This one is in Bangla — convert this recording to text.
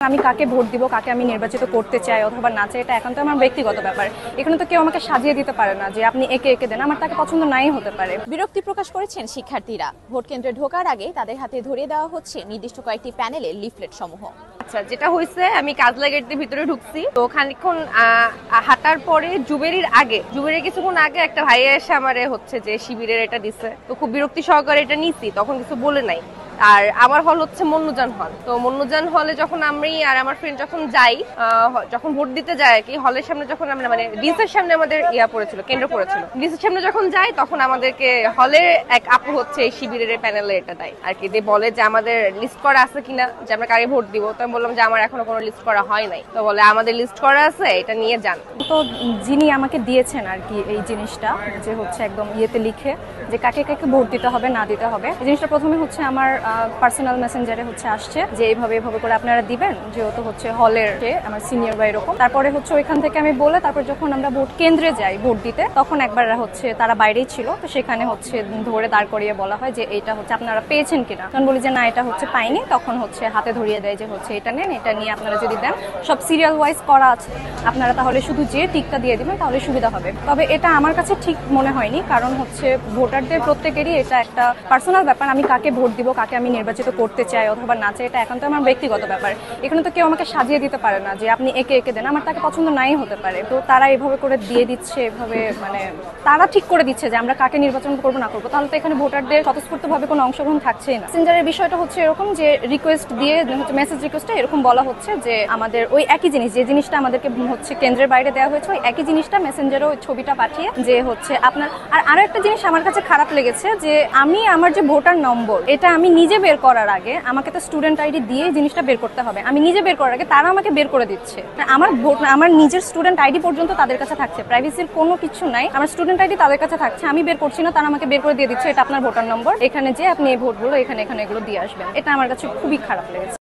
আমি কাকে ভোট দিব, কাকে আমি নির্বাচিত করতে চাই অথবা না চাই, এটা এখন তো আমার ব্যক্তিগত ব্যাপার। এখানে তো কেউ আমাকে সাজিয়ে দিতে পারে না যে আপনি একে একে দেন, আমার তাকে পছন্দ নাই হতে পারে। বিরক্তি প্রকাশ করেছেন শিক্ষার্থীরা। ভোট কেন্দ্রে ঢোকার আগে তাদের হাতে ধরিয়ে দেওয়া হচ্ছে নির্দিষ্ট কয়েকটি প্যানেলের লিফলেট সমূহ। আচ্ছা, যেটা হয়েছে আমি কাজলা গেট দিয়ে ভিতরে ঢুকছি, তো খানিকক্ষণ হাঁটার পরে জুবেরির কিছুক্ষণ আগে একটা ভাইয়া এসে আমারে হচ্ছে যে শিবিরের এটা দিচ্ছে, তো খুব বিরক্তি সহকারে এটা নিছি, তখন কিছু বলে নাই। আর আমার হল হচ্ছে মন্নুজান হল, তো মন্নুজান হলে যখন আমি আর আমার ফ্রেন্ড যখন যাই, যখন ভোট দিতে যাই আর কি, হলের সামনে যখন আমরা মানে ডিসের সামনে আমাদের কেন্দ্র পড়েছিল, ডিসের সামনে যখন যাই তখন আমাদেরকে হলে এক আপু হচ্ছে এই শিবিরের প্যানেলে এটা দেয় আর কি, দিয়ে বলে যে আমাদের লিস্ট করা আছে কিনা, যে আমরা কারে ভোট দিব। তো আমি বললাম যে আমার এখনো কোনো লিস্ট করা হয় নাই। তো বলে আমাদের লিস্ট করা আছে, এটা নিয়ে যান। তো যিনি আমাকে দিয়েছেন আর কি এই জিনিসটা, যে হচ্ছে একদম ইয়েতে লিখে যে কাকে কাকে ভোট দিতে হবে না দিতে হবে, এই জিনিসটা প্রথমে হচ্ছে আমার পার্সোনাল মেসেঞ্জারে হচ্ছে আসছে যে এইভাবে করে আপনারা দিবেন, যেহেতু হচ্ছে হলের আমার সিনিয়র বা এরকম। তারপরে হচ্ছে ওইখান থেকে আমি বলে তারপর যখন আমরা ভোট কেন্দ্রে যাই ভোট দিতে, তখন একবার হচ্ছে তারা বাইরেই ছিল, তো সেখানে হচ্ছে ধরে দাঁড় করিয়ে বলা হয় যে এটা হচ্ছে আপনারা পেয়েছেন কিনা। তখন বলি যে না, এটা হচ্ছে পাইনি। তখন হচ্ছে হাতে ধরিয়ে দেয় যে হচ্ছে এটা নেন, এটা নিয়ে আপনারা যদি দেন, সব সিরিয়াল ওয়াইজ করা আছে, আপনারা তাহলে শুধু যে টিকটা দিয়ে দিবেন তাহলে সুবিধা হবে। তবে এটা আমার কাছে ঠিক মনে হয়নি, কারণ হচ্ছে ভোটারদের প্রত্যেকেরই এটা একটা পার্সোনাল ব্যাপার। আমি কাকে ভোট দিব, কাকে আমি নির্বাচিত করতে চাই অথবা না চাই, এটা এখন তো আমার ব্যক্তিগত ব্যাপার। এখানে তো কেউ আমাকে সাজিয়ে দিতে পারে না যে আপনি একে একে দেন, আমার তাকে পছন্দ নাই হতে পারে। তো তারা এভাবে করে দিয়ে দিচ্ছে, এভাবে মানে তারা ঠিক করে দিচ্ছে যে আমরা কাকে নির্বাচন করবো না করবো, তাহলে তো এখানে ভোটারদের স্বতঃস্ফূর্তভাবে কোনো অংশগ্রহণ থাকছেই না। মেসেঞ্জারের বিষয়টা হচ্ছে এরকম যে রিকোয়েস্ট দিয়ে হচ্ছে মেসেজ রিকোয়েস্টে এরকম বলা হচ্ছে যে আমাদের ওই একই জিনিস, যে জিনিসটা আমাদেরকে হচ্ছে কেন্দ্রের বাইরে দেওয়া হয়েছে, ওই একই জিনিসটা মেসেঞ্জারে ওই ছবিটা পাঠিয়ে যে হচ্ছে আপনার। আর আরো একটা জিনিস আমার কাছে খারাপ লেগেছে যে আমি আমার যে ভোটার নম্বর, এটা আমি নিজে বের করার আগে আমাকে তো স্টুডেন্ট আইডি দিয়ে জিনিসটা বের করতে হবে। আমি নিজে বের করার আগে তারা আমাকে বের করে দিচ্ছে। আমার নিজের স্টুডেন্ট আইডি পর্যন্ত তাদের কাছে থাকছে, প্রাইভেসির কোনো কিছু নাই। আমার স্টুডেন্ট আইডি তাদের কাছে থাকছে, আমি বের করছি না, তারা আমাকে বের করে দিয়ে দিচ্ছে এটা আপনার ভোটার নম্বর, এখানে যে আপনি এই ভোটগুলো এখানে এগুলো দিয়ে আসবেন। এটা আমার কাছে খুবই খারাপ লেগেছে।